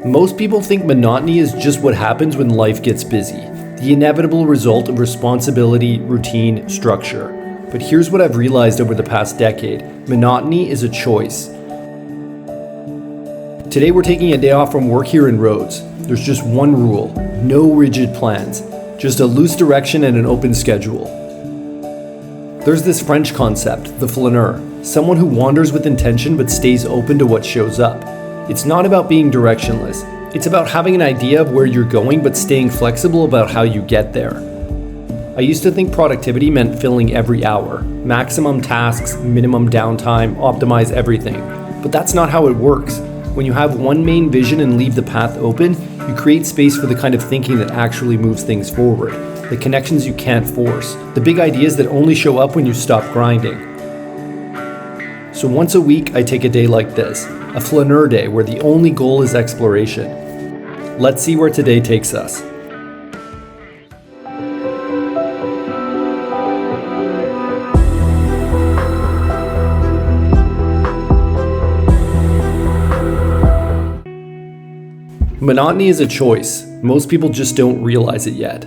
Most people think monotony is just what happens when life gets busy, the inevitable result of responsibility, routine, structure. But here's what I've realized over the past decade: monotony is a choice. Today we're taking a day off from work here in Rhodes. There's just one rule: no rigid plans, just a loose direction and an open schedule. There's this French concept, the Flaneur, someone who wanders with intention but stays open to what shows up. It's not about being directionless. It's about having an idea of where you're going but staying flexible about how you get there. I used to think productivity meant filling every hour, maximum tasks, minimum downtime, optimize everything. But that's not how it works. When you have one main vision and leave the path open, you create space for the kind of thinking that actually moves things forward, the connections you can't force, the big ideas that only show up when you stop grinding. So once a week, I take a day like this, a Flaneur day where the only goal is exploration. Let's see where today takes us. Monotony is a choice. Most people just don't realize it yet.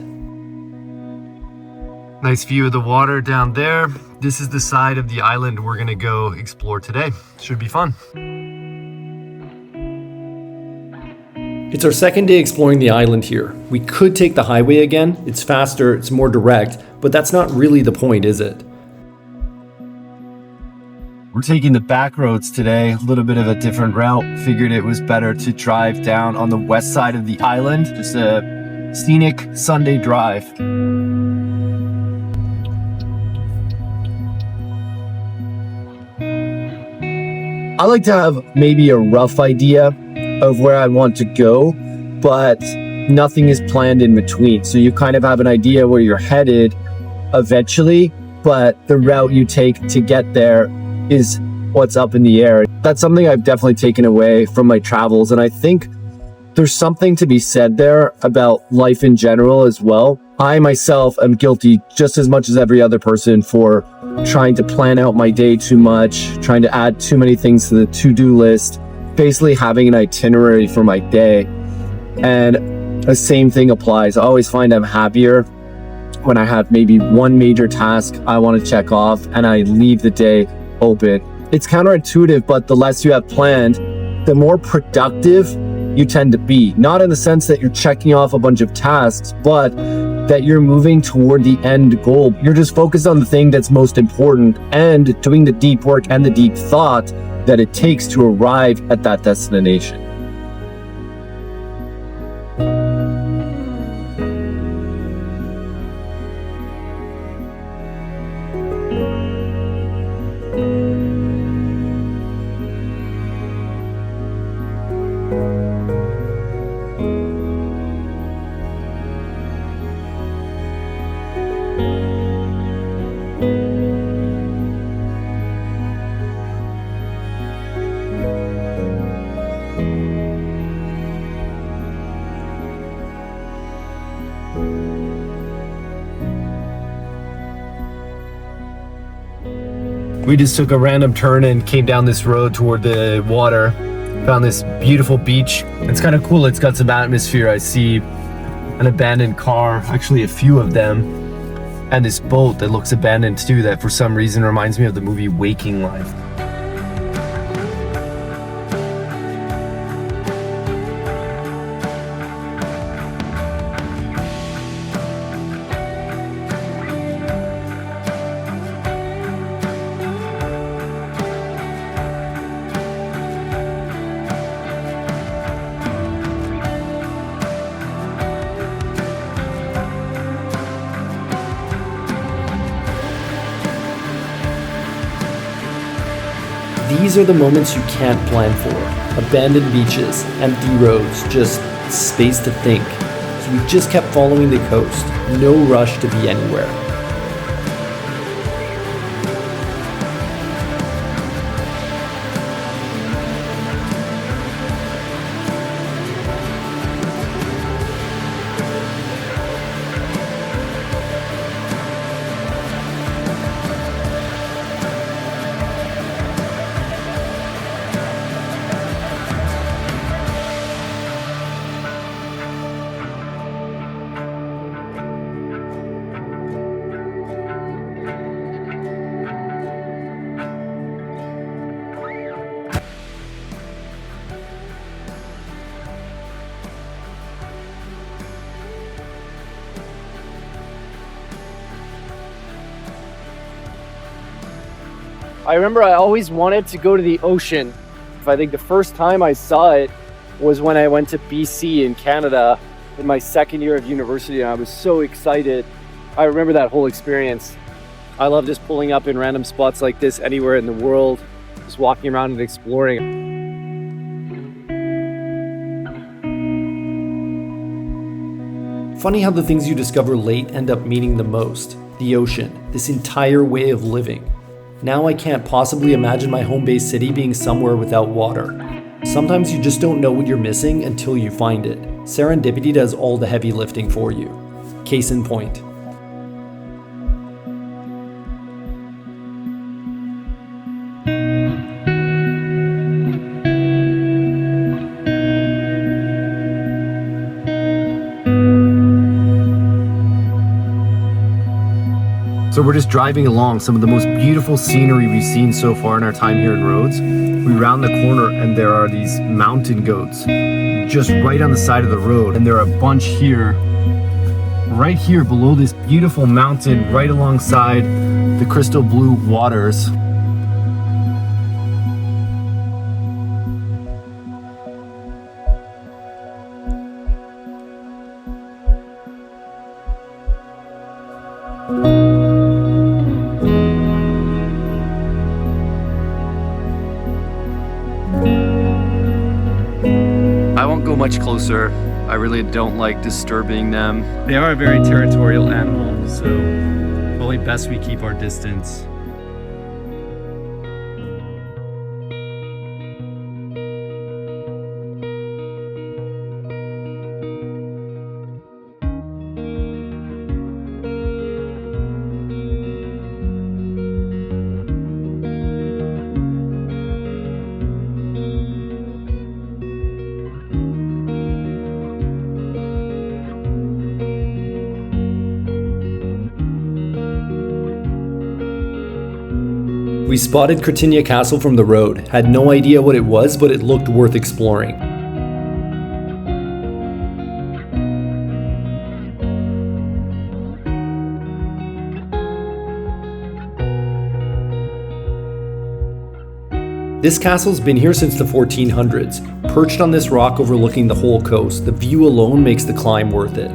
Nice view of the water down there. This is the side of the island we're gonna go explore today. Should be fun. It's our second day exploring the island here. We could take the highway again. It's faster, it's more direct, but that's not really the point, is it? We're taking the back roads today, a little bit of a different route. Figured it was better to drive down on the west side of the island. Just a scenic Sunday drive. I like to have maybe a rough idea of where I want to go, but nothing is planned in between. So you kind of have an idea where you're headed eventually, but the route you take to get there is what's up in the air. That's something I've definitely taken away from my travels, and I think there's something to be said there about life in general as well. I myself am guilty just as much as every other person for trying to plan out my day too much, trying to add too many things to the to-do list, basically having an itinerary for my day. And the same thing applies. I always find I'm happier when I have maybe one major task I want to check off and I leave the day open. It's counterintuitive, but the less you have planned, the more productive you tend to be. Not in the sense that you're checking off a bunch of tasks, but that you're moving toward the end goal. You're just focused on the thing that's most important and doing the deep work and the deep thought that it takes to arrive at that destination. We just took a random turn and came down this road toward the water. Found this beautiful beach. It's kind of cool. It's got some atmosphere. I see an abandoned car, actually a few of them, and this boat that looks abandoned too, that for some reason reminds me of the movie Waking Life. These are the moments you can't plan for. Abandoned beaches, empty roads, just space to think. So we just kept following the coast, no rush to be anywhere. I remember I always wanted to go to the ocean. I think the first time I saw it was when I went to BC in Canada in my second year of university, and I was so excited. I remember that whole experience. I love just pulling up in random spots like this anywhere in the world, just walking around and exploring. Funny how the things you discover late end up meaning the most. The ocean, this entire way of living. Now I can't possibly imagine my home-based city being somewhere without water. Sometimes you just don't know what you're missing until you find it. Serendipity does all the heavy lifting for you. Case in point. So we're just driving along some of the most beautiful scenery we've seen so far in our time here in Rhodes. We round the corner and there are these mountain goats just right on the side of the road. And there are a bunch here, right here below this beautiful mountain, right alongside the crystal blue waters. I won't go much closer. I really don't like disturbing them. They are a very territorial animal, so probably best we keep our distance. We spotted Kritinia Castle from the road, had no idea what it was, but it looked worth exploring. This castle's been here since the 1400s. Perched on this rock overlooking the whole coast, the view alone makes the climb worth it.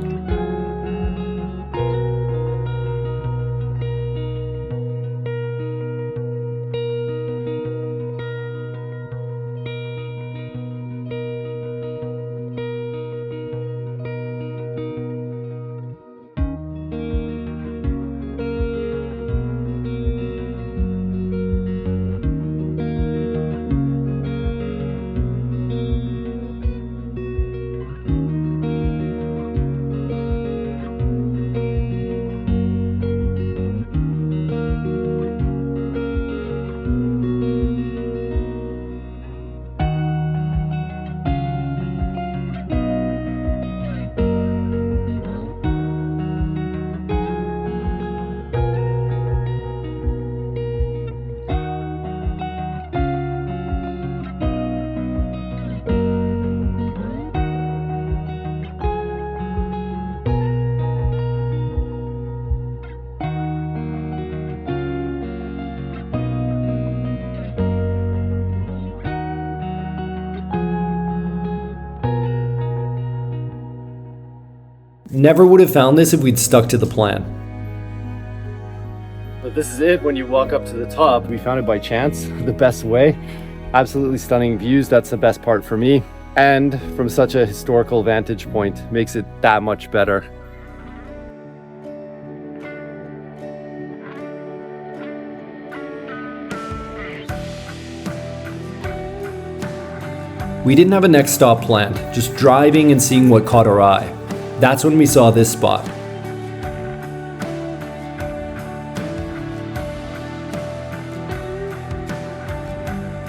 Never would have found this if we'd stuck to the plan. But this is it when you walk up to the top. We found it by chance, the best way. Absolutely stunning views, that's the best part for me. And from such a historical vantage point, makes it that much better. We didn't have a next stop planned, just driving and seeing what caught our eye. That's when we saw this spot.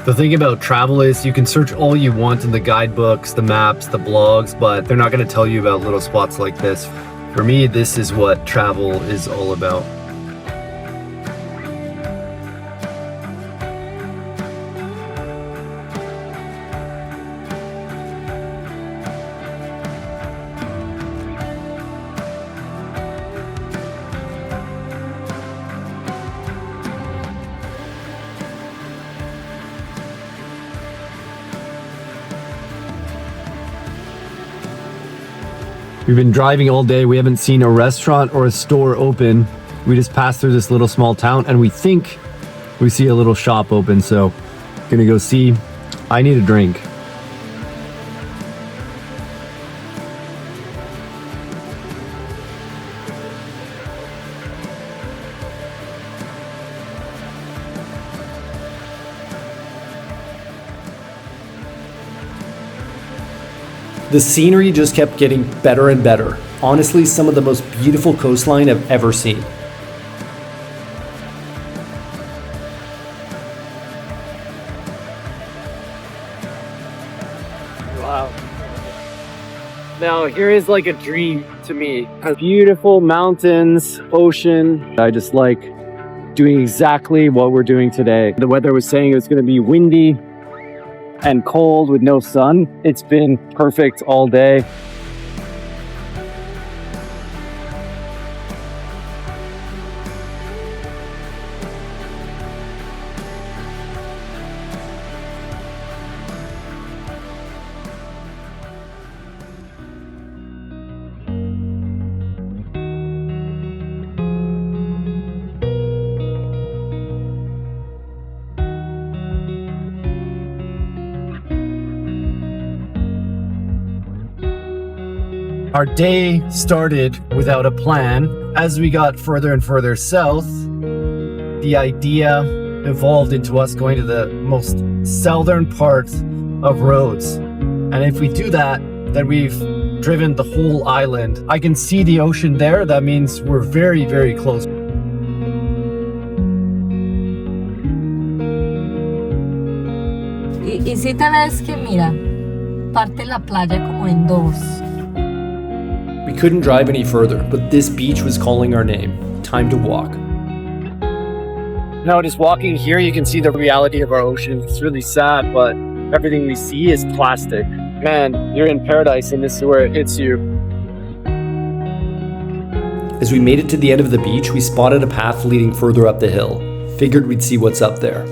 The thing about travel is you can search all you want in the guidebooks, the maps, the blogs, but they're not going to tell you about little spots like this. For me, this is what travel is all about. We've been driving all day. We haven't seen a restaurant or a store open. We just passed through this little small town and we think we see a little shop open. So gonna go see. I need a drink. The scenery just kept getting better and better. Honestly, some of the most beautiful coastline I've ever seen. Wow. Now, here is like a dream to me. Beautiful mountains, ocean. I just like doing exactly what we're doing today. The weather was saying it was going to be windy and cold with no sun. It's been perfect all day. Our day started without a plan. As we got further and further south, the idea evolved into us going to the most southern part of Rhodes. And if we do that, then we've driven the whole island. I can see the ocean there. That means we're very, very close. Y si te ves que mira, parte la playa como en dos. We couldn't drive any further, but this beach was calling our name. Time to walk. Now, just walking here, you can see the reality of our ocean. It's really sad, but everything we see is plastic. Man, you're in paradise and this is where it hits you. As we made it to the end of the beach, we spotted a path leading further up the hill. Figured we'd see what's up there.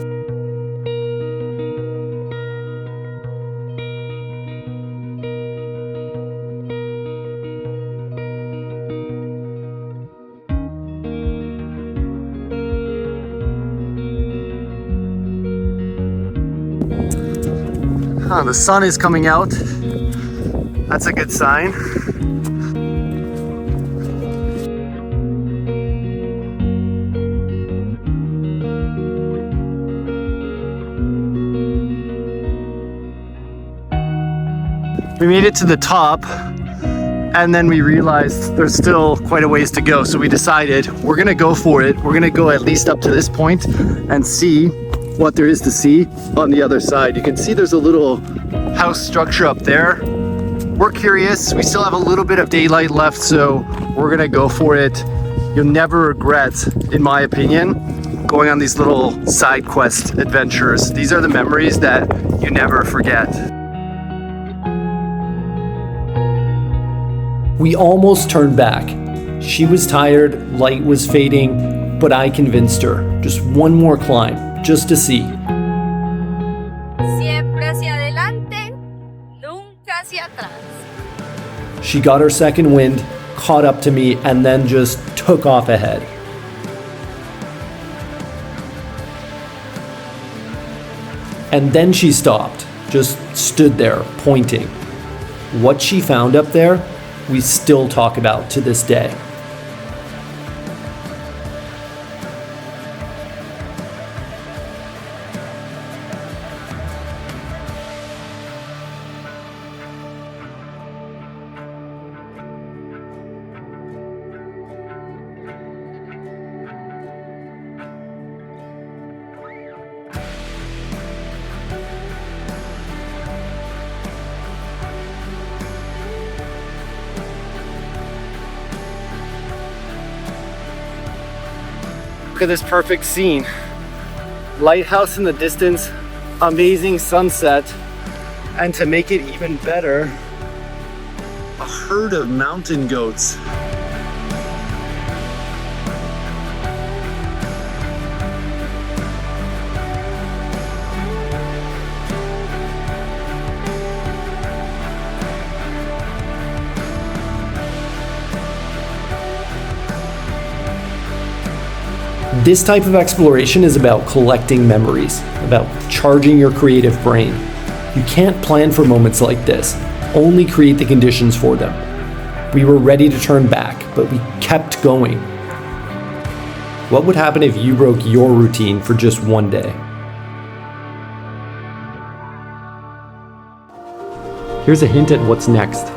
The sun is coming out. That's a good sign. We made it to the top and then we realized there's still quite a ways to go. So we decided we're gonna go for it. We're gonna go at least up to this point and see what there is to see on the other side. You can see there's a little house structure up there. We're curious. We still have a little bit of daylight left, so we're gonna go for it. You'll never regret, in my opinion, going on these little side quest adventures. These are the memories that you never forget. We almost turned back. She was tired, light was fading, but I convinced her. Just one more climb, just to see. Siempre hacia adelante, nunca hacia atrás. She got her second wind, caught up to me, and then just took off ahead. And then she stopped, just stood there, pointing. What she found up there, we still talk about to this day. Look at this perfect scene. Lighthouse in the distance, amazing sunset, and to make it even better, A herd of mountain goats. This type of exploration is about collecting memories, about charging your creative brain. You can't plan for moments like this, only create the conditions for them. We were ready to turn back, but we kept going. What would happen if you broke your routine for just one day? Here's a hint at what's next.